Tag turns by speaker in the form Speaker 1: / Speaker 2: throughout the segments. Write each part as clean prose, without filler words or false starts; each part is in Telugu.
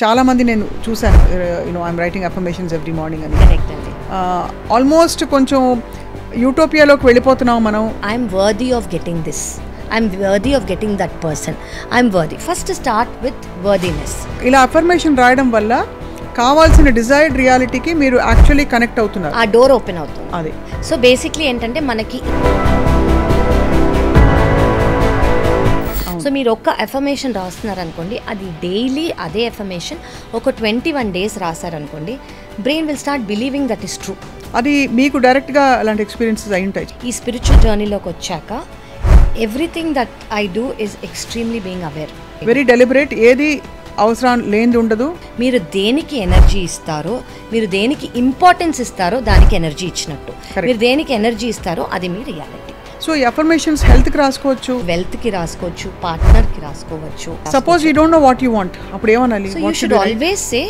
Speaker 1: చాలా మంది నేను చూశాను, I'm writing affirmations every morning అని. ఆల్మోస్ట్ కొంచెం యూటోపియాలోకి వెళ్ళిపోతున్నాం మనం.
Speaker 2: I'm worthy of getting this, I'm worthy of getting that person, I'm worthy. First start with worthiness.
Speaker 1: ఇలా అఫర్మేషన్ రాయడం వల్ల కావాల్సిన డిజైర్డ్ రియాలిటీకి మీరు యాక్చువల్లీ కనెక్ట్ అవుతున్నారు,
Speaker 2: ఆ డోర్ ఓపెన్ అవుతుంది.
Speaker 1: అది
Speaker 2: సో బేసిక్లీ ఏంటంటే మనకి సో మీరు ఒక్క ఎఫర్మేషన్ రాస్తున్నారనుకోండి, అది డైలీ అదే ఎఫర్మేషన్ ఒక 21 days రాశారనుకోండి, brain will start believing that is true.
Speaker 1: అది మీకు డైరెక్ట్గా అలాంటి ఎక్స్పీరియన్సెస్ అయి ఉంటాయి.
Speaker 2: ఈ స్పిరిచువల్ జర్నీలోకి వచ్చాక everything that I do is extremely being aware.
Speaker 1: Very deliberate, ఏది అవసరం లేనిది ఉండదు.
Speaker 2: మీరు దేనికి ఎనర్జీ ఇస్తారో, మీరు దేనికి ఇంపార్టెన్స్ ఇస్తారో దానికి ఎనర్జీ ఇచ్చినట్టు. మీరు దేనికి ఎనర్జీ ఇస్తారో అది మీ రియాలిటీ.
Speaker 1: సో ఈ అఫర్మేషన్స్ హెల్త్కి రాసుకోవచ్చు,
Speaker 2: వెల్త్కి రాసుకోవచ్చు, పార్ట్నర్కి రాసుకోవచ్చు.
Speaker 1: Suppose you don't know what you want, అప్పుడు ఏమనాలి?
Speaker 2: So you should always say,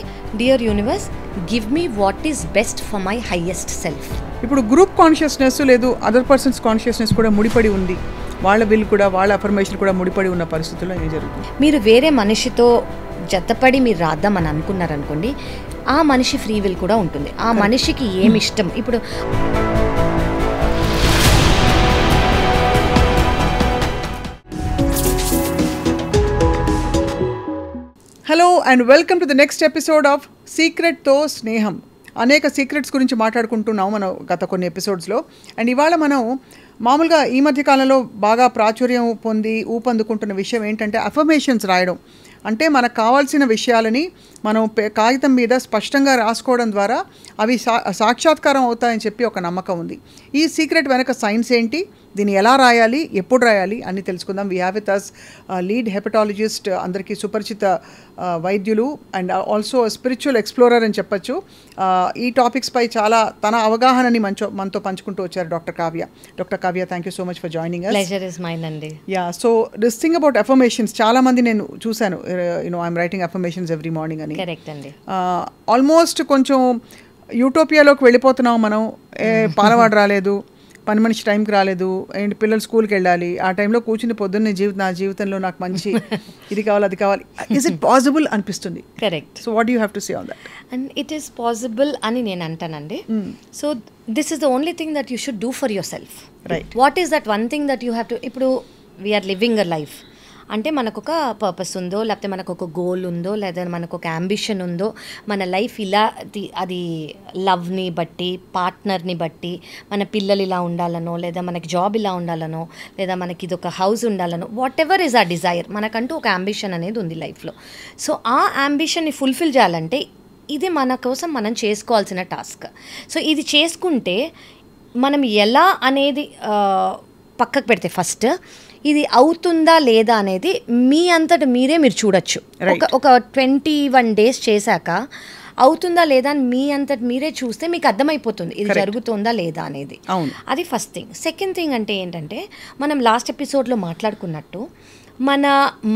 Speaker 2: dear universe, give me what is best for my highest self.
Speaker 1: ఇప్పుడు గ్రూప్ కాన్షియస్నెస్ లేదు, అదర్ పర్సన్స్ కాన్షియస్నెస్ కూడా ముడిపడి ఉంది, వాళ్ళ విల్ కూడా వాళ్ళ అఫర్మేషన్ కూడా ముడిపడి ఉన్న పరిస్థితుల్లో ఏం జరుగుతుంది?
Speaker 2: మీరు వేరే మనిషితో జతపడి మీరు రాద్దామని అనుకున్నారనుకోండి, ఆ మనిషి ఫ్రీ విల్ కూడా ఉంటుంది. ఆ మనిషికి ఏమి ఇష్టం. ఇప్పుడు
Speaker 1: hello and welcome to the next episode of సీక్రెట్తో స్నేహం. అనేక సీక్రెట్స్ గురించి మాట్లాడుకుంటున్నాం మనం గత కొన్ని ఎపిసోడ్స్లో. అండ్ ఇవాళ మనం మామూలుగా ఈ మధ్య కాలంలో బాగా ప్రాచుర్యం పొంది ఊపందుకుంటున్న విషయం ఏంటంటే అఫర్మేషన్స్ రాయడం. అంటే మనకు కావాల్సిన విషయాలని మనం కాగితం మీద స్పష్టంగా రాసుకోవడం ద్వారా అవి సాక్షాత్కారం అవుతాయని చెప్పి ఒక నమ్మకం ఉంది. ఈ సీక్రెట్ వెనక సైన్స్ ఏంటి, దీన్ని ఎలా రాయాలి, ఎప్పుడు రాయాలి అని తెలుసుకుందాం. We have with us lead hepatologist, అందరికీ సుపరిచిత వైద్యులు అండ్ ఆల్సో స్పిరిచువల్ ఎక్స్ప్లోరర్ అని చెప్పచ్చు. ఈ టాపిక్స్పై చాలా తన అవగాహనని మనతో పంచుకుంటూ వచ్చారు doctor Kavya. Doctor Kavya, thank you so much for joining us.
Speaker 2: Pleasure is mine అండి.
Speaker 1: Yeah, so this thing about affirmations, చాలా మంది నేను చూశాను, I'm writing affirmations every morning అని.
Speaker 2: కరెక్ట్ అండి.
Speaker 1: ఆల్మోస్ట్ కొంచెం యూటోపియాలోకి వెళ్ళిపోతున్నాం మనం. పాలవాడు రాలేదు, పని మనిషి టైంకి రాలేదు, అండ్ పిల్లలు స్కూల్కి వెళ్ళాలి, ఆ టైంలో కూర్చుని పొద్దున్నే నా జీవితంలో నాకు మంచి ఇది కావాలి అది కావాలి. ఇస్ ఇట్ పాసిబుల్ అనిపిస్తుంది.
Speaker 2: Correct.
Speaker 1: So what you have to say on that?
Speaker 2: And it is possible అని నేను అంటానండి. So this is the only thing that you should do for yourself.
Speaker 1: Right.
Speaker 2: What is that one thing that you have to, ఇప్పుడు వీఆర్ లివింగ్ అ లైఫ్ అంటే మనకు ఒక పర్పస్ ఉందో, లేకపోతే మనకు ఒక గోల్ ఉందో, లేదా మనకు ఒక అంబిషన్ ఉందో, మన లైఫ్ ఇలా అది లవ్ని బట్టి, పార్ట్నర్ని బట్టి, మన పిల్లలు ఇలా ఉండాలనో, లేదా మనకి జాబ్ ఇలా ఉండాలనో, లేదా మనకి ఇది ఒక హౌస్ ఉండాలనో, వాట్ ఎవర్ ఈజ్ ఆ డిజైర్, మనకంటూ ఒక అంబిషన్ అనేది ఉంది లైఫ్లో. సో ఆ అంబిషన్ని ఫుల్ఫిల్ చేయాలంటే ఇది మన కోసం మనం చేసుకోవాల్సిన టాస్క్. సో ఇది చేసుకుంటే మనం ఎలా అనేది పక్కకు పెడితే ఫస్ట్ ఇది అవుతుందా లేదా అనేది మీ అంతట మీరు చూడొచ్చు. ఒక 21 days చేశాక అవుతుందా లేదా అని మీ అంతటి మీరే చూస్తే మీకు అర్థమైపోతుంది ఇది జరుగుతుందా లేదా అనేది. అది ఫస్ట్ థింగ్. సెకండ్ థింగ్ అంటే ఏంటంటే, మనం లాస్ట్ ఎపిసోడ్లో మాట్లాడుకున్నట్టు మన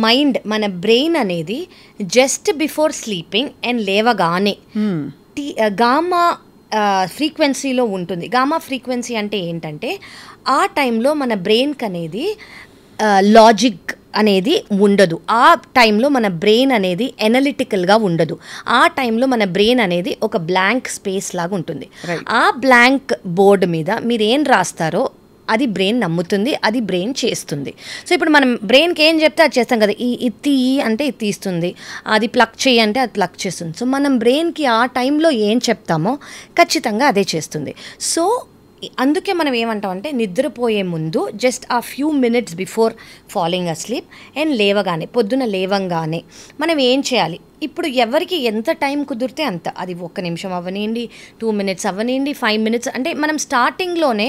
Speaker 2: మైండ్, మన బ్రెయిన్ అనేది జస్ట్ బిఫోర్ స్లీపింగ్ అండ్ లేవగానే గామా ఫ్రీక్వెన్సీలో ఉంటుంది. గామా ఫ్రీక్వెన్సీ అంటే ఏంటంటే, ఆ టైంలో మన బ్రెయిన్కి అనేది లాజిక్ అనేది ఉండదు. ఆ టైంలో మన బ్రెయిన్ అనేది ఎనలిటికల్గా ఉండదు. ఆ టైంలో మన బ్రెయిన్ అనేది ఒక బ్లాంక్ స్పేస్ లాగా ఉంటుంది. ఆ బ్లాంక్ బోర్డు మీద మీరు ఏం రాస్తారో అది బ్రెయిన్ నమ్ముతుంది, అది బ్రెయిన్ చేస్తుంది. సో ఇప్పుడు మనం బ్రెయిన్కి ఏం చెప్తే అది చేస్తాం కదా. ఇది తీయి అంటే ఇది తీస్తుంది, అది ప్లక్ చేయి అంటే అది ప్లక్ చేస్తుంది. సో మనం బ్రెయిన్కి ఆ టైంలో ఏం చెప్తామో ఖచ్చితంగా అదే చేస్తుంది. సో అందుకే మనం ఏమంటామంటే, నిద్రపోయే ముందు జస్ట్ ఆ few minutes before falling asleep and లేవగానే, పొద్దున లేవంగానే మనం ఏం చేయాలి, ఇప్పుడు ఎవరికి ఎంత టైం కుదిరితే అంత, అది 1 నిమిషం అవ్వనివ్వండి, 2 minutes అవ్వనివ్వండి, 5 minutes, అంటే మనం స్టార్టింగ్లోనే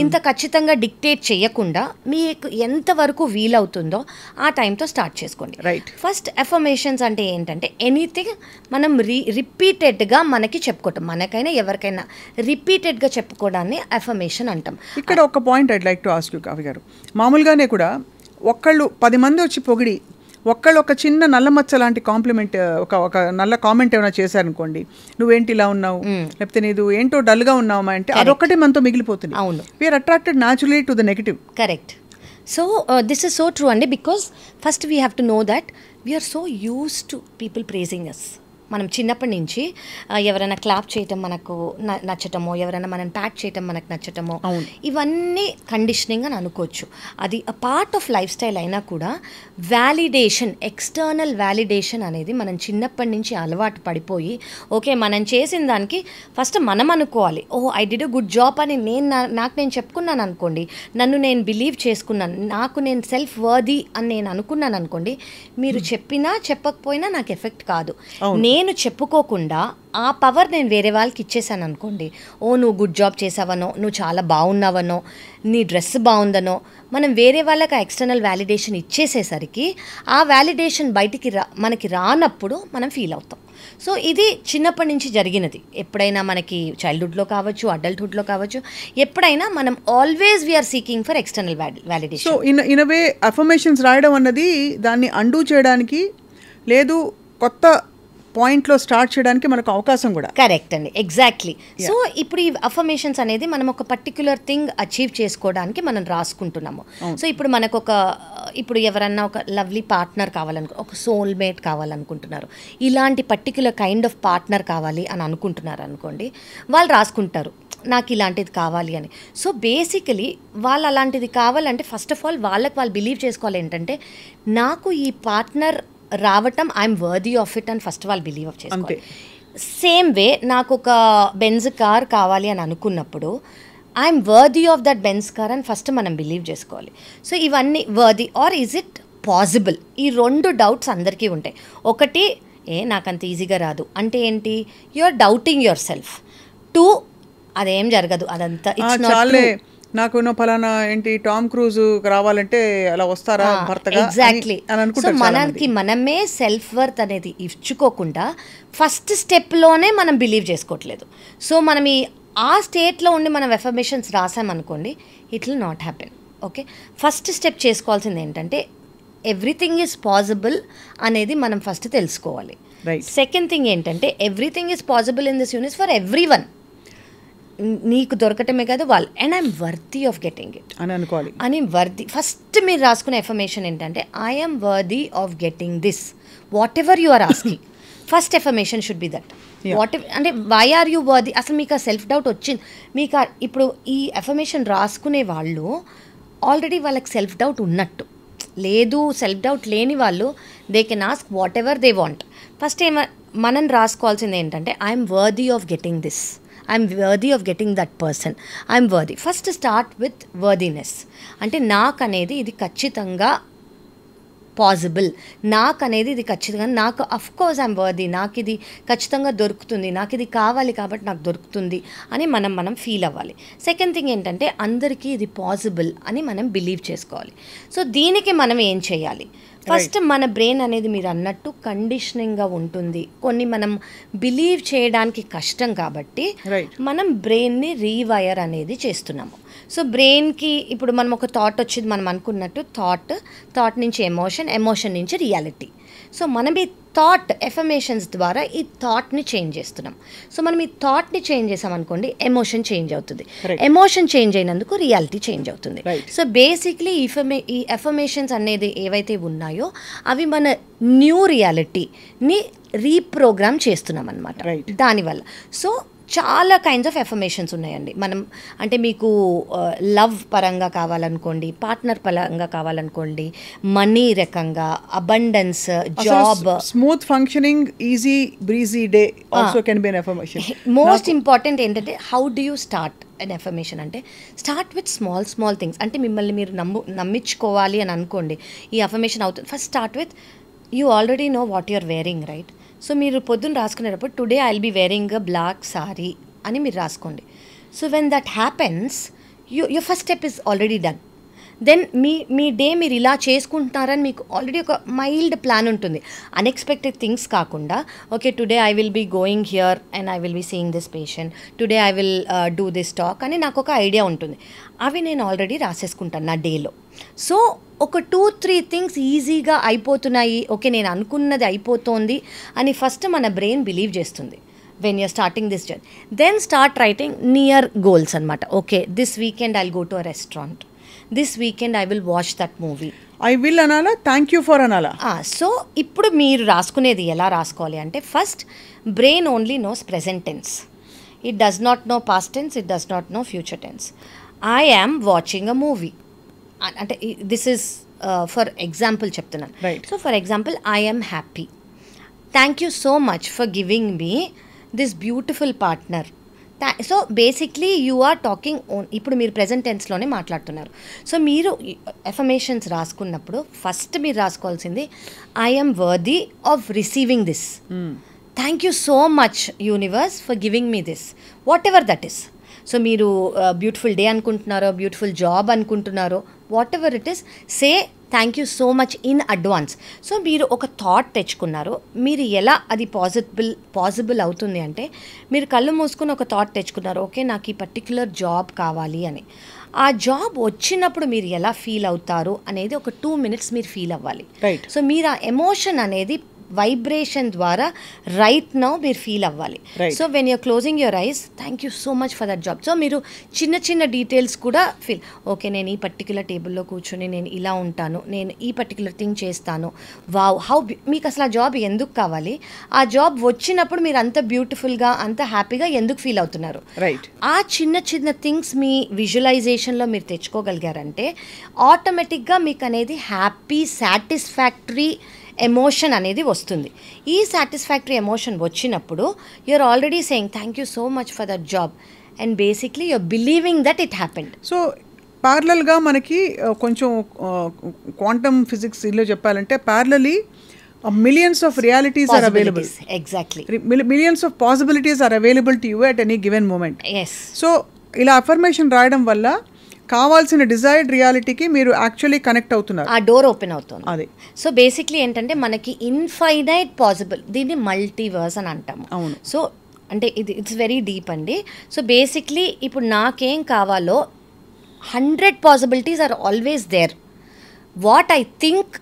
Speaker 2: ఇంత ఖచ్చితంగా డిక్టేట్ చేయకుండా మీకు ఎంతవరకు వీలవుతుందో ఆ టైంతో స్టార్ట్ చేసుకోండి.
Speaker 1: రైట్.
Speaker 2: ఫస్ట్ అఫర్మేషన్స్ అంటే ఏంటంటే, ఎనీథింగ్ మనం రిపీటెడ్గా మనకి చెప్పుకోవటం, మనకైనా ఎవరికైనా రిపీటెడ్గా చెప్పుకోవడాన్ని అఫర్మేషన్ అంటాం.
Speaker 1: ఇక్కడ ఒక point I'd like to ask you Kavya గారు. మామూలుగానే కూడా ఒకళ్ళు 10 మంది వచ్చి పొగిడి ఒక్కళ్ళు ఒక చిన్న నల్ల మచ్చ లాంటి కాంప్లిమెంట్, ఒక నల్ల కామెంట్ ఏమైనా చేశారనుకోండి, నువ్వేంటి ఇలా ఉన్నావు, లేకపోతే నీదు ఏంటో డల్గా ఉన్నావా అంటే అదొక్కటే మనతో మిగిలిపోతుంది.
Speaker 2: అవును,
Speaker 1: we're attracted naturally to the negative.
Speaker 2: Correct. So this is so true అండి, because first we have to know that we're so used to people praising us. మనం చిన్నప్పటి నుంచి ఎవరైనా క్లాప్ చేయటం మనకు నచ్చటమో, ఎవరైనా మనం ప్యాట్ చేయటం మనకు నచ్చటమో, ఇవన్నీ కండిషనింగ్ అని అనుకోవచ్చు. అది a part of life style అయినా కూడా వ్యాలిడేషన్, ఎక్స్టర్నల్ వ్యాలిడేషన్ అనేది మనం చిన్నప్పటి నుంచి అలవాటు పడిపోయి, ఓకే మనం చేసిన దానికి ఫస్ట్ మనం అనుకోవాలి, oh I did a good job అని నాకు నేను చెప్పుకున్నాను అనుకోండి, నన్ను నేను బిలీవ్ చేసుకున్నాను, నాకు నేను సెల్ఫ్ వర్దీ అని నేను అనుకున్నాను అనుకోండి, మీరు చెప్పినా చెప్పకపోయినా నాకు ఎఫెక్ట్ కాదు. నేను చెప్పుకోకుండా ఆ పవర్ నేను వేరే వాళ్ళకి ఇచ్చేసాను అనుకోండి, ఓ నువ్వు గుడ్ జాబ్ చేసావనో, నువ్వు చాలా బాగున్నావనో, నీ డ్రెస్ బాగుందనో, మనం వేరే వాళ్ళకి ఆ ఎక్స్టర్నల్ వ్యాలిడేషన్ ఇచ్చేసేసరికి ఆ వ్యాలిడేషన్ బయటికి మనకి రానప్పుడు మనం ఫీల్ అవుతాం. సో ఇది చిన్నప్పటి నుంచి జరిగినది. ఎప్పుడైనా మనకి చైల్డ్హుడ్లో కావచ్చు, అడల్ట్హుడ్లో కావచ్చు, ఎప్పుడైనా మనం always we're seeking for external validation.
Speaker 1: So in a way affirmations రాయడం అన్నది దాన్ని అండూ చేయడానికి, లేదు కొత్త పాయింట్లో స్టార్ట్ చేయడానికి మనకు అవకాశం కూడా.
Speaker 2: కరెక్ట్ అండి, ఎగ్జాక్ట్లీ. సో ఇప్పుడు ఈ అఫర్మేషన్స్ అనేది మనం ఒక పర్టిక్యులర్ థింగ్ అచీవ్ చేసుకోవడానికి మనం రాసుకుంటున్నాము. సో ఇప్పుడు మనకు ఇప్పుడు ఎవరన్నా ఒక లవ్లీ పార్ట్నర్ ఒక సోల్మేట్ కావాలనుకుంటున్నారు, ఇలాంటి పర్టిక్యులర్ కైండ్ ఆఫ్ పార్ట్నర్ కావాలి అని అనుకుంటున్నారు అనుకోండి, వాళ్ళు రాసుకుంటారు నాకు ఇలాంటిది కావాలి అని. సో బేసికలీ వాళ్ళు అలాంటిది కావాలంటే ఫస్ట్ ఆఫ్ ఆల్ వాళ్ళు బిలీవ్ చేసుకోవాలి ఏంటంటే, నాకు ఈ పార్ట్నర్ రావటం ఐఎమ్ వర్దీ ఆఫ్ ఇట్ అని ఫస్ట్ వాళ్ళు బిలీవ్ ఆఫ్ చేసుకోవాలి. సేమ్ వే నాకు ఒక బెంజ్ కార్ కావాలి అని అనుకున్నప్పుడు I'm worthy of that Benz car అని ఫస్ట్ మనం బిలీవ్ చేసుకోవాలి. సో ఇవన్నీ worthy or is it possible, ఈ 2 డౌట్స్ అందరికీ ఉంటాయి. ఒకటి, నాకు అంత ఈజీగా రాదు అంటే ఏంటి, you are doubting yourself. 2, అదేం జరగదు, అదంతా ఇట్స్ నాట్ ట్రూ.
Speaker 1: నాకు ఫలానా ఏంటి టామ్ క్రూజ్ రావాలంటే అలా వస్తారా భర్తగా,
Speaker 2: ఎగ్జాక్ట్లీ. సో మనమే సెల్ఫ్ వర్త్ అనేది ఇచ్చుకోకుండా ఫస్ట్ స్టెప్లోనే మనం బిలీవ్ చేసుకోవట్లేదు. సో మనం ఆ స్టేట్లో ఉండి మనం ఎఫర్మేషన్స్ రాసామనుకోండి, it will not happen. Okay, first step చేసుకోవాల్సింది ఏంటంటే ఎవ్రీథింగ్ ఈజ్ పాసిబుల్ అనేది మనం ఫస్ట్ తెలుసుకోవాలి. సెకండ్ థింగ్ ఏంటంటే everything is possible in this universe for everyone. నీకు దొరకటమే కాదు వాళ్ళు, and I'm worthy of getting it
Speaker 1: అని అనుకోవాలి.
Speaker 2: అని వర్తీ ఫస్ట్ మీరు రాసుకునే ఎఫర్మేషన్ ఏంటంటే I'm worthy of getting this, whatever you are asking. First affirmation should be that. What అంటే వై ఆర్ యూ వర్దీ, అసలు మీకు ఆ సెల్ఫ్ డౌట్ వచ్చింది మీకు. ఇప్పుడు ఈ ఎఫర్మేషన్ రాసుకునే వాళ్ళు ఆల్రెడీ వాళ్ళకి సెల్ఫ్ డౌట్ ఉన్నట్టు. లేదు, సెల్ఫ్ డౌట్ లేని వాళ్ళు they can ask what ever they want. First మనం రాసుకోవాల్సింది ఏంటంటే I'm worthy of getting this, I'm worthy of getting that person, I'm worthy. First start with worthiness. అంటే నాకు అనేది ఇది ఖచ్చితంగా పాసిబుల్, నాకు అనేది ఇది ఖచ్చితంగా, నాకు అఫ్కోర్స్ ఐఎమ్ వర్దీ, నాకు ఇది ఖచ్చితంగా దొరుకుతుంది, నాకు ఇది కావాలి కాబట్టి నాకు దొరుకుతుంది అని మనం ఫీల్ అవ్వాలి. సెకండ్ థింగ్ ఏంటంటే అందరికీ ఇది పాసిబుల్ అని మనం బిలీవ్ చేసుకోవాలి. సో దీనికి మనం ఏం చేయాలి, ఫస్ట్ మన బ్రెయిన్ అనేది మీరు అన్నట్టు కండిషనింగ్గా ఉంటుంది. కొన్ని మనం బిలీవ్ చేయడానికి కష్టం కాబట్టి మనం బ్రెయిన్ని రీవైర్ అనేది చేస్తున్నాము. సో బ్రెయిన్కి ఇప్పుడు మనం ఒక థాట్ వచ్చింది, మనం అనుకున్నట్టు థాట్ నుంచి ఎమోషన్ నుంచి రియాలిటీ. సో మనం ఈ థాట్ ఎఫర్మేషన్స్ ద్వారా ఈ థాట్ని చేంజ్ చేస్తున్నాం. సో మనం ఈ థాట్ని చేంజ్ చేసామనుకోండి, ఎమోషన్ చేంజ్ అవుతుంది. ఎమోషన్ చేంజ్ అయినందుకు రియాలిటీ చేంజ్ అవుతుంది. సో బేసిక్లీ ఈ ఎఫర్మేషన్స్ అనేది ఏవైతే ఉన్నాయో అవి మన న్యూ రియాలిటీని రీప్రోగ్రామ్ చేస్తున్నాం అన్నమాట దానివల్ల. సో చాలా కైండ్స్ ఆఫ్ ఎఫర్మేషన్స్ ఉన్నాయండి. మనం అంటే మీకు లవ్ పరంగా కావాలనుకోండి, పార్ట్నర్ పరంగా కావాలనుకోండి, మనీ రకంగా, abundance, job,
Speaker 1: smooth functioning, easy breezy day also can be an affirmation.
Speaker 2: Most important ఏంటంటే how do you start an affirmation అంటే స్టార్ట్ విత్ స్మాల్ థింగ్స్. అంటే మిమ్మల్ని మీరు నమ్మించుకోవాలి అని అనుకోండి, ఈ ఎఫర్మేషన్ అవుతుంది. First start with you already know what you're wearing, right? So మీరు పొద్దున్న రాసుకునేటప్పుడు today I will be wearing a black sari అని మీరు రాసుకోండి. So when that happens your first step is already done. Then మీ డే మీరు ఇలా చేసుకుంటున్నారని మీకు ఆల్రెడీ ఒక మైల్డ్ ప్లాన్ ఉంటుంది. అన్ఎక్స్పెక్టెడ్ థింగ్స్ కాకుండా, okay today I will be going here and I will be seeing this patient, today I will do this talk అని నాకు ఒక ఐడియా ఉంటుంది. అవి నేను ఆల్రెడీ రాసేసుకుంటాను నా డేలో. సో ఒక 2-3 థింగ్స్ ఈజీగా అయిపోతున్నాయి, ఓకే నేను అనుకున్నది అయిపోతుంది అని ఫస్ట్ మన బ్రెయిన్ బిలీవ్ చేస్తుంది when you're starting this journey. Then start writing near goals అనమాట. Okay this weekend I will go to a restaurant, this weekend I will watch that movie.
Speaker 1: I will అనాలా, థ్యాంక్ యూ ఫర్ అనాలా?
Speaker 2: సో ఇప్పుడు మీరు రాసుకునేది ఎలా రాసుకోవాలి అంటే, first brain only knows present tense. It does not know past tense, it does not know future tense. I am watching a movie అంటే దిస్ ఈజ్ ఫర్ ఎగ్జాంపుల్ చెప్తున్నాను. So for example, I am happy. Thank you so much for giving me this beautiful partner. So basically you are talking ఇప్పుడు మీరు ప్రెజెంట్ టెన్స్లోనే మాట్లాడుతున్నారు. సో మీరు ఎఫర్మేషన్స్ రాసుకున్నప్పుడు ఫస్ట్ మీరు రాసుకోవాల్సింది, I am worthy of receiving this. Thank you so much universe for giving me this, whatever that is. So మీరు బ్యూటిఫుల్ డే అనుకుంటున్నారో, బ్యూటిఫుల్ జాబ్ అనుకుంటున్నారో, whatever it is, say thank you so much in advance. So మీరు ఒక థాట్ తెచ్చుకున్నారు. మీరు ఎలా అది పాసిబుల్ అవుతుంది అంటే, మీరు కళ్ళు మూసుకుని ఒక థాట్ తెచ్చుకున్నారు, ఓకే నాకు ఈ పర్టిక్యులర్ జాబ్ కావాలి అని. ఆ జాబ్ వచ్చినప్పుడు మీరు ఎలా ఫీల్ అవుతారు అనేది ఒక 2 minutes మీరు ఫీల్ అవ్వాలి. సో మీరు ఆ ఎమోషన్ అనేది వైబ్రేషన్ ద్వారా రైట్ నౌ మీరు ఫీల్ అవ్వాలి. So when your closing your eyes, thank you so much for that job. So మీరు చిన్న చిన్న డీటెయిల్స్ కూడా ఫీల్, ఓకే నేను ఈ పర్టిక్యులర్ టేబుల్లో కూర్చొని నేను ఇలా ఉంటాను, నేను ఈ పర్టిక్యులర్ థింగ్ చేస్తాను, వావ్ హౌ. మీకు అసలు ఆ జాబ్ ఎందుకు కావాలి, ఆ జాబ్ వచ్చినప్పుడు మీరు అంత బ్యూటిఫుల్గా అంత హ్యాపీగా ఎందుకు ఫీల్ అవుతున్నారు, ఆ చిన్న చిన్న థింగ్స్ మీ విజువలైజేషన్లో మీరు తెచ్చుకోగలిగారంటే ఆటోమేటిక్గా మీకు అనేది హ్యాపీ సాటిస్ఫాక్టరీ ఎమోషన్ అనేది వస్తుంది. ఈ సాటిస్ఫాక్టరీ ఎమోషన్ వచ్చినప్పుడు you're already saying thank you so much for that job and basically you're believing that it happened.
Speaker 1: So ప్యారలల్గా మనకి కొంచెం క్వాంటమ్ ఫిజిక్స్ ఇలా చెప్పాలంటే parallelly millions of realities are available.
Speaker 2: Exactly.
Speaker 1: Millions of possibilities are available to you at any given moment.
Speaker 2: Yes.
Speaker 1: So ఇలా అఫర్మేషన్ రాయడం వల్ల కావాల్సిన డిజైర్డ్ రియాలిటీకి మీరు యాక్చువల్లీ కనెక్ట్ అవుతున్నారు,
Speaker 2: ఆ డోర్ ఓపెన్ అవుతుంది.
Speaker 1: అది.
Speaker 2: సో బేసిక్లీ ఏంటంటే మనకి ఇన్ఫైనైట్ పాసిబుల్, దీన్ని మల్టీవర్స్ అని అంటాము.
Speaker 1: అవును.
Speaker 2: సో అంటే ఇట్స్ వెరీ డీప్ అండి. సో బేసిక్లీ ఇప్పుడు నాకేం కావాలో 100 possibilities are always there. What I think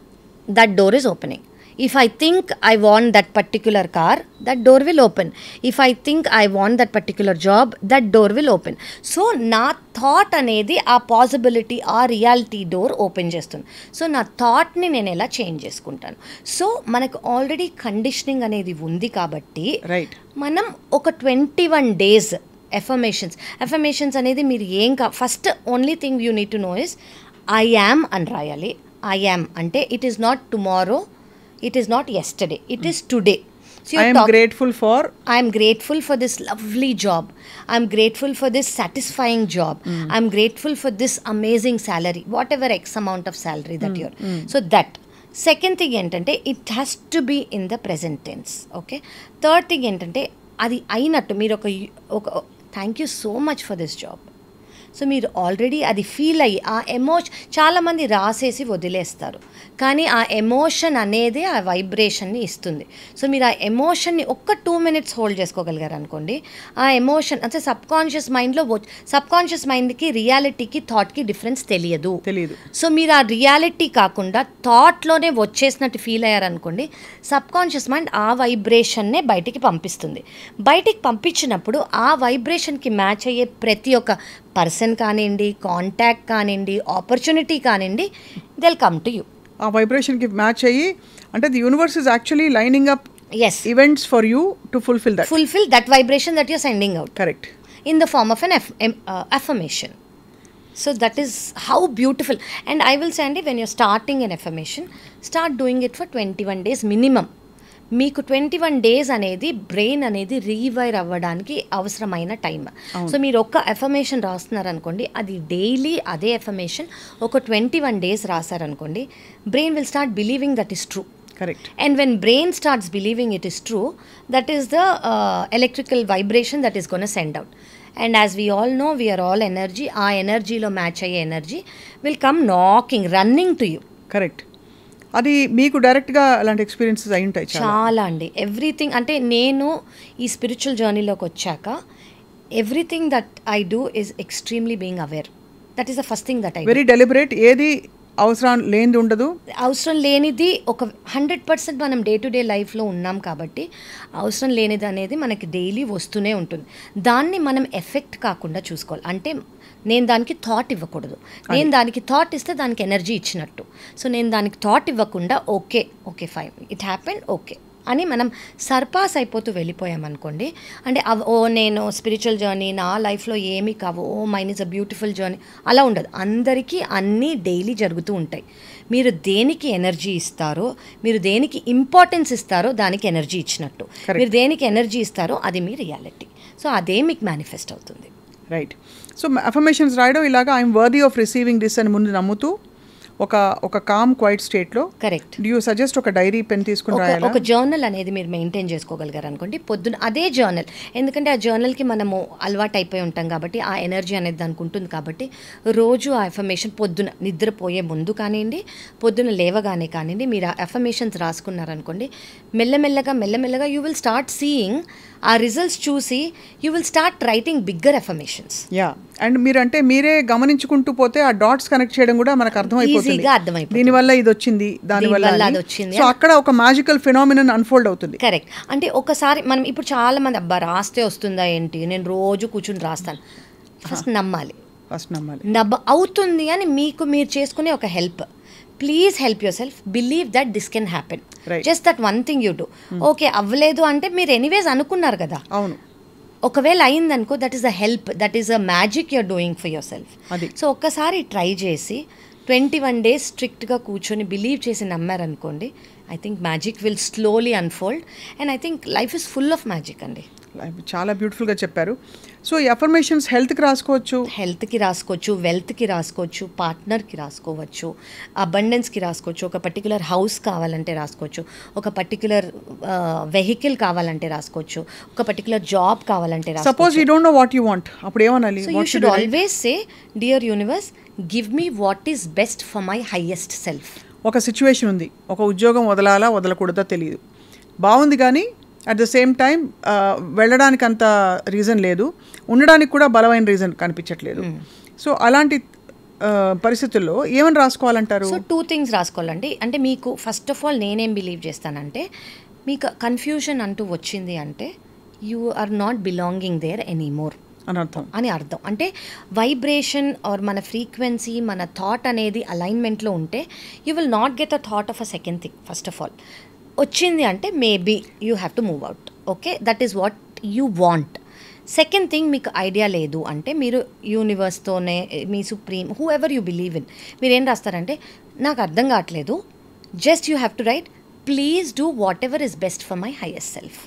Speaker 2: that door is opening. If I think I want that particular car, that door will open. If I think I want that particular job, that door will open. So నా థాట్ అనేది ఆ పాసిబిలిటీ, ఆ రియాలిటీ డోర్ ఓపెన్ చేస్తుంది. సో నా థాట్ని నేను ఎలా చేంజ్ చేసుకుంటాను. సో మనకు ఆల్రెడీ కండిషనింగ్ అనేది ఉంది కాబట్టి మనం ఒక 21 days ఎఫర్మేషన్స్ అనేది మీరు first only thing you need to know is I am అని రాయాలి. ఐ యామ్ అంటే it is not tomorrow, it is not yesterday, it is today. So
Speaker 1: I am grateful for
Speaker 2: this lovely job, I am grateful for this satisfying job, I am grateful for this amazing salary, whatever x amount of salary that you're. So that second thing entante, it has to be in the present tense. Okay. Third thing entante, adi ainattu meer oka thank you so much for this job. So మీరు ఆల్రెడీ అది ఫీల్ అయ్యి ఆ చాలామంది రాసేసి వదిలేస్తారు, కానీ ఆ ఎమోషన్ అనేది ఆ వైబ్రేషన్ని ఇస్తుంది. సో మీరు ఆ ఎమోషన్ని ఒక్క 2 minutes హోల్డ్ చేసుకోగలిగారు అనుకోండి, ఆ ఎమోషన్ అంటే సబ్ కాన్షియస్ మైండ్కి రియాలిటీకి థాట్కి డిఫరెన్స్ తెలియదు. సో మీరు ఆ రియాలిటీ కాకుండా థాట్లోనే వచ్చేసినట్టు ఫీల్ అయ్యారనుకోండి, సబ్ కాన్షియస్ మైండ్ ఆ వైబ్రేషన్నే బయటికి పంపిస్తుంది. బయటికి పంపించినప్పుడు ఆ వైబ్రేషన్కి మ్యాచ్ అయ్యే ప్రతి ఒక్క పర్సన్ కానివ్వండి, కాంటాక్ట్ కానివ్వండి, ఆపర్చునిటీ కానివ్వండి, they will come to you.
Speaker 1: ఆ వైబ్రేషన్కి మ్యాచ్ అయ్యి అంటే the universe is actually lining up events for you to fulfill
Speaker 2: that vibration that you're sending out.
Speaker 1: Correct.
Speaker 2: In the form of an affirmation. So that is how beautiful. And I will say, Andy, when you're starting an affirmation, start doing it for 21 days minimum. మీకు 21 days అనేది బ్రెయిన్ అనేది రీవైర్ అవ్వడానికి అవసరమైన టైం. సో మీరు ఒక్క ఎఫర్మేషన్ రాస్తున్నారనుకోండి, అది డైలీ అదే ఎఫర్మేషన్ ఒక 21 days రాశారనుకోండి, brain will start believing that is true.
Speaker 1: Correct.
Speaker 2: And when brain starts believing it is true, that is the electrical vibration that is going to send out. And as we all know, we are all energy. Our energy lo match aye energy will come knocking, running to you.
Speaker 1: Correct. అది మీకు డైరెక్ట్గా అలాంటి ఎక్స్పీరియన్సెస్ అయి ఉంటాయి
Speaker 2: చాలా అండి. ఎవ్రీథింగ్ అంటే నేను ఈ స్పిరిచువల్ జర్నీలోకి వచ్చాక everything that I do is extremely being aware. That is the first thing that I
Speaker 1: very deliberate. ఏది అవసరం లేనిది ఉండదు,
Speaker 2: అవసరం లేనిది ఒక 100% మనం డే టు డే లైఫ్లో ఉన్నాం కాబట్టి అవసరం లేనిది అనేది మనకి డైలీ వస్తూనే ఉంటుంది. దాన్ని మనం ఎఫెక్ట్ కాకుండా చూసుకోవాలి. అంటే నేను దానికి థాట్ ఇవ్వకూడదు. నేను దానికి థాట్ ఇస్తే దానికి ఎనర్జీ ఇచ్చినట్టు. సో నేను దానికి థాట్ ఇవ్వకుండా okay fine, it happen, okay అని మనం సర్పాస్ అయిపోతూ వెళ్ళిపోయామనుకోండి, అంటే నేను స్పిరిచువల్ జర్నీ, నా లైఫ్లో ఏమీ కావు, mine is a beautiful journey, అలా ఉండదు. అందరికీ అన్నీ డైలీ జరుగుతూ ఉంటాయి. మీరు దేనికి ఎనర్జీ ఇస్తారో, మీరు దేనికి ఇంపార్టెన్స్ ఇస్తారో దానికి ఎనర్జీ ఇచ్చినట్టు. మీరు దేనికి ఎనర్జీ ఇస్తారో అది మీ రియాలిటీ. సో అదే మీకు మేనిఫెస్ట్ అవుతుంది.
Speaker 1: రైట్. సో అఫర్మేషన్స్ రాయడం ఇలాగా I'm worthy of receiving this అని ముందు నమ్ముతూ ఒక కామ్ క్వైట్ స్టేట్లో.
Speaker 2: కరెక్ట్.
Speaker 1: డూ యూ సజెస్ట్ ఒక డైరీ పెన్ తీసుకుని రాయాలా?
Speaker 2: ఒక జర్నల్ అనేది మీరు మెయింటైన్ చేసుకోగలిగారు అనుకోండి, పొద్దున అదే జర్నల్, ఎందుకంటే ఆ జర్నల్కి మనము అలవాటు అయిపోయి ఉంటాం కాబట్టి ఆ ఎనర్జీ అనేది దానికి ఉంటుంది కాబట్టి రోజు ఆ అఫర్మేషన్ పొద్దున నిద్రపోయే ముందు కానివ్వండి, పొద్దున లేవగానే కానివ్వండి, మీరు ఆ అఫర్మేషన్స్ రాసుకున్నారనుకోండి, మెల్లమెల్లగా యూ విల్ స్టార్ట్ సీయింగ్ ఆ రిజల్ట్స్ చూసి you will start writing bigger affirmations.
Speaker 1: Yeah, and మీరే గమనించుకుంటూ పోతే ఆ డాట్స్ కనెక్ట్ చేయడం కూడా మనకు అర్థమైపోతుంది. దీనివల్ల ఇది వచ్చింది, దానివల్ల అది వచ్చింది. సో అక్కడ ఒక మ్యాజికల్ ఫినామినన్ అన్ఫోల్డ్ అవుతుంది.
Speaker 2: కరెక్ట్. అంటే ఒకసారి మనం ఇప్పుడు చాలా మంది అబ్బా రాస్తే వస్తుందా ఏంటి, నేను రోజు కూర్చుని రాస్తాను. ఫస్ట్ నమ్మాలి. అవుతుంది అని మీరు చేసుకునే ఒక help. Please help yourself, believe that this can happen, just that one thing you do. Okay అవ్వలేదు అంటే మీరు ఎనీవేస్ అనుకున్నారు కదా,
Speaker 1: అవును,
Speaker 2: ఒకవేళ అయిందనుకో, that is a help, that is a magic you're doing for yourself. So ఒక్కసారి ట్రై చేసి 21 days స్ట్రిక్ట్గా కూర్చొని బిలీవ్ చేసి నమ్మారనుకోండి, I think magic will slowly unfold and I think life is full of magic అండి.
Speaker 1: చాలా బ్యూటిఫుల్గా చెప్పారు. సో ఈ అఫర్మేషన్స్ హెల్త్కి రాసుకోవచ్చు,
Speaker 2: వెల్త్కి రాసుకోవచ్చు, పార్ట్నర్కి రాసుకోవచ్చు, అబండెన్స్కి రాసుకోవచ్చు, ఒక పర్టికులర్ హౌస్ కావాలంటే రాసుకోవచ్చు, ఒక పర్టికులర్ వెహికల్ కావాలంటే రాసుకోవచ్చు, ఒక పర్టికులర్ జాబ్ కావాలంటే రాసుకోవచ్చు.
Speaker 1: Suppose you don't know what you want, అప్పుడు ఏమనాలి?
Speaker 2: So you should always say, dear universe, give me what is best for my highest self.
Speaker 1: ఒక సిచ్యువేషన్ ఉంది, ఒక ఉద్యోగం వదలాలా వదలకూడదా తెలియదు, బాగుంది కానీ అట్ ద సేమ్ టైం వెళ్ళడానికి అంత రీజన్ లేదు, ఉండడానికి కూడా బలమైన రీజన్ కనిపించట్లేదు. సో అలాంటి పరిస్థితుల్లో ఏమని రాసుకోవాలంటారు?
Speaker 2: సో 2 things రాసుకోవాలండి. అంటే మీకు ఫస్ట్ ఆఫ్ ఆల్ నేనేం బిలీవ్ చేస్తానంటే, మీకు కన్ఫ్యూజన్ అంటూ వచ్చింది అంటే you are not belonging there anymore అని అర్థం. అంటే వైబ్రేషన్ ఆర్ మన ఫ్రీక్వెన్సీ, మన థాట్ అనేది అలైన్మెంట్లో ఉంటే you will not get a thought of a second thing. First of all వచ్చింది అంటే maybe you have to move out. Okay, that is what you want. Second thing, మీకు ఐడియా లేదు అంటే మీరు యూనివర్స్తోనే, మీ supreme, who ever you believe in, మీరు ఏం రాస్తారంటే నాకు అర్థం కావట్లేదు, just you have to write, please do whatever is best for my highest self.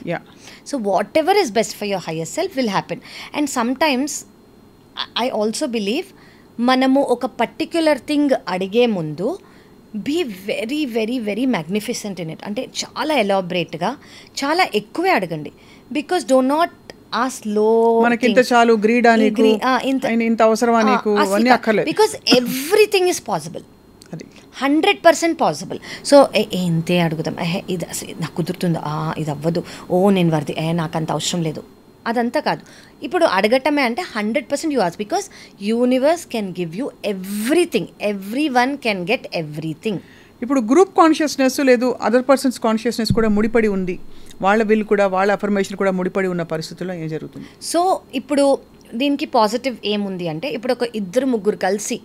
Speaker 2: So whatever is best for your highest self will happen. And sometimes I also believe మనము ఒక పర్టిక్యులర్ థింగ్ అడిగే ముందు be very very very magnificent in it. అంటే చాలా ఎలాబరేట్గా, చాలా ఎక్కువే అడగండి. బికాస్ డో నాట్ ఆస్క్ లో,
Speaker 1: మనకి ఇంత చాలు, గ్రీడా నీకు, ఇంత అవసరమా నీకు, అన్నీ అక్కర్లేదు.
Speaker 2: Because everything is possible, 100% possible. So ఇంతే అడుగుదాం, ఇది అసలు నాకు కుదురుతుందా, ఇది అవ్వదు, నేను వర్ది, నాకు అంత అవసరం లేదు, అదంతా కాదు. ఇప్పుడు అడగటమే అంటే 100% you ask, because universe can give you everything, every one can get everything.
Speaker 1: ఇప్పుడు గ్రూప్ కాన్షియస్నెస్ లేదు, అదర్ పర్సన్స్ కాన్షియస్నెస్ కూడా ముడిపడి ఉంది, వాళ్ళ విల్ కూడా, వాళ్ళ అఫర్మేషన్ కూడా ముడిపడి ఉన్న పరిస్థితుల్లో ఏం జరుగుతుంది?
Speaker 2: సో ఇప్పుడు దీనికి పాజిటివ్ ఏముంది అంటే, ఇప్పుడు ఒక 2-3 కలిసి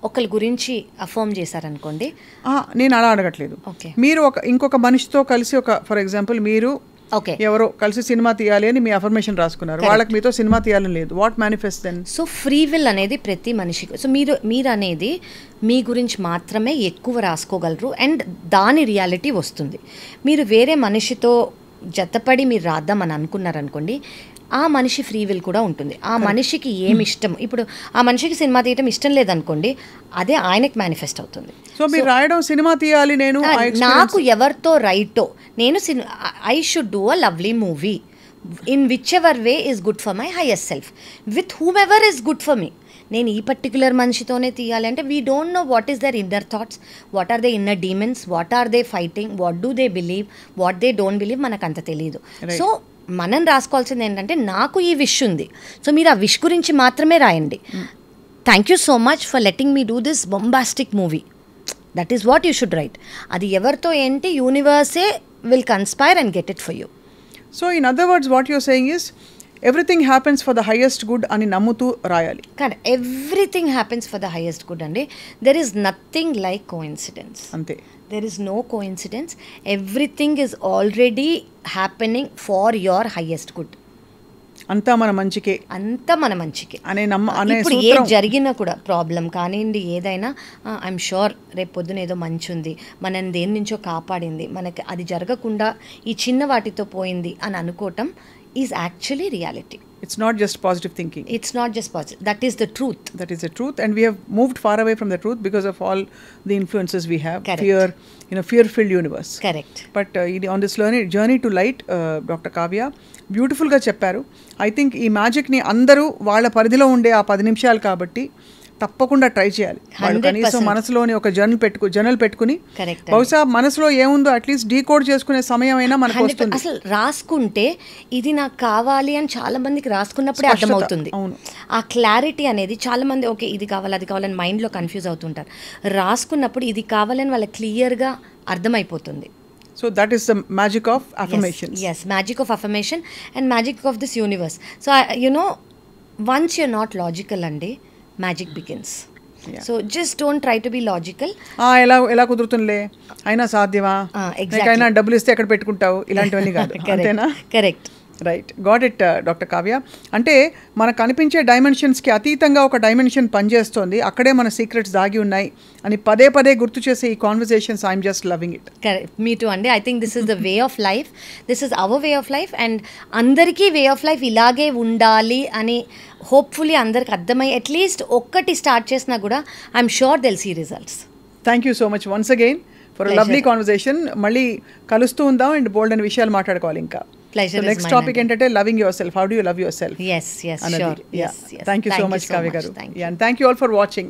Speaker 2: ఒకరి గురించి అఫర్మ్ చేశారనుకోండి,
Speaker 1: నేను అలా అడగట్లేదు. మీరు ఇంకొక మనిషితో కలిసి, ఫర్ ఎగ్జాంపుల్ మీరు ఎవరో కలిసి సినిమా తీయాలి అని మీ అఫర్మేషన్ రాసుకున్నారు, వాళ్ళకి మీతో సినిమా తీయాలని లేదు, what manifest then?
Speaker 2: So free will అనేది ప్రతి మనిషికి. సో మీరు అనేది మీ గురించి మాత్రమే ఎక్కువ రాసుకోగలరు అండ్ దాని రియాలిటీ వస్తుంది. మీరు వేరే మనిషితో జతపడి మీరు రాద్దామని అనుకున్నారనుకోండి, ఆ మనిషి ఫ్రీ విల్ కూడా ఉంటుంది. ఆ మనిషికి ఏమి ఇష్టం, ఇప్పుడు ఆ మనిషికి సినిమా తీయటం ఇష్టం లేదనుకోండి, అదే ఆయనకి మేనిఫెస్ట్ అవుతుంది.
Speaker 1: సో మీరు రాయడం సినిమా తీయాలి,
Speaker 2: నాకు ఎవరితో రైటో, నేను I should do a lovely movie in whichever way is good for my highest self, with whomever is good for me. నేను ఈ పర్టికులర్ మనిషితోనే తీయాలి అంటే we don't know what is their inner thoughts, what are they inner demons, what are they fighting, what do they believe, what they don't believe, మనకు అంత తెలియదు. సో మనం రాసుకోవాల్సింది ఏంటంటే, నాకు ఈ విష్ ఉంది, సో మీరు ఆ విష్ గురించి మాత్రమే రాయండి. Thank you so much for letting me do this bombastic movie, that is what you should write. అది ఎవరితో ఏంటి, యూనివర్సే will conspire and get it for you.
Speaker 1: So in other words what you're saying is, everything happens for the highest good అని నమ్ముతూ రాయాలి.
Speaker 2: కానీ everything happens for the highest good అండి. There is nothing like coincidence.
Speaker 1: అంతే.
Speaker 2: There is no coincidence. Everything is already happening for your highest good.
Speaker 1: అంతా మన మంచికే,
Speaker 2: అంతా మన మంచికే
Speaker 1: అనే
Speaker 2: ఇప్పుడు ఏ జరిగినా కూడా ప్రాబ్లం కానివ్వండి ఏదైనా ఐఎమ్ షూర్ రేపు పొద్దున ఏదో మంచి ఉంది, మనని దేని నుంచో కాపాడింది, మనకి అది జరగకుండా ఈ చిన్న వాటితో పోయింది అని అనుకోవటం is actually reality.
Speaker 1: It's not just positive thinking.
Speaker 2: It's not just positive. That is the truth.
Speaker 1: That is the truth. And we have moved far away from the truth because of all the influences we have.
Speaker 2: Correct.
Speaker 1: Fear, fear-filled universe.
Speaker 2: Correct.
Speaker 1: But on this journey to light, Dr. Kavya, బ్యూటిఫుల్గా చెప్పారు. ఐ థింక్ ఈ మ్యాజిక్ని అందరూ వాళ్ళ పరిధిలో ఉండే ఆ 10 నిమిషాలు కాబట్టి తప్పకుండా ట్రై చేయాలి. వాళ్ళు కనీసం మనసులోని ఒక జర్నల్ పెట్టుకుని బహుశా మనసులో ఏముందో అట్లీస్ట్ డీకోడ్ చేసుకునే సమయం అయినా మనకు వస్తుంది.
Speaker 2: అసలు రాసుకుంటే ఇది నాకు కావాలి అని చాలా మందికి రాసుకున్నప్పుడే అర్థమవుతుంది. ఆ క్లారిటీ అనేది చాలా మంది ఓకే ఇది కావాలి అది కావాలని మైండ్లో కన్ఫ్యూజ్ అవుతుంటారు. రాసుకున్నప్పుడు ఇది కావాలని వాళ్ళకి క్లియర్గా అర్థమైపోతుంది.
Speaker 1: So that is the magic of affirmations.
Speaker 2: Yes, magic of affirmation and magic of this universe. So once you're not logical andi, magic begins. Yeah. So just don't try to be logical.
Speaker 1: ఎలా కుదురుతుందిలే, అయినా సాధ్యమా, అయినా డబ్బులు ఇస్తే ఎక్కడ పెట్టుకుంటావు, ఇలాంటివన్నీ కాదు. అంతేనా?
Speaker 2: Correct.
Speaker 1: Right, got it doctor Kavya. అంటే మనకు కనిపించే డైమెన్షన్స్కి అతీతంగా ఒక డైమెన్షన్ పనిచేస్తోంది, అక్కడే మన సీక్రెట్స్ దాగి ఉన్నాయి అని పదే పదే గుర్తు చేసే ఈ conversations I'm just loving it.
Speaker 2: Correct, me too అండి. I think this is the way of life, this is our way of life and అందరికీ వే ఆఫ్ లైఫ్ ఇలాగే ఉండాలి అని హోప్ఫుల్లీ అందరికి అర్థమై అట్లీస్ట్ ఒక్కటి స్టార్ట్ చేసినా కూడా I'm sure they'll see results.
Speaker 1: Thank you so much once again for a lovely conversation. మళ్ళీ కలుస్తూ ఉందాం అండ్ బోల్డ్ అని విషయాలు మాట్లాడుకోవాలి ఇంకా.
Speaker 2: Pleasure.
Speaker 1: So next topic ఏంటంటే loving yourself. How do you love yourself?
Speaker 2: Yes, sure. Yes.
Speaker 1: Thank you so much, Kavya garu. Yeah, and thank you all for watching.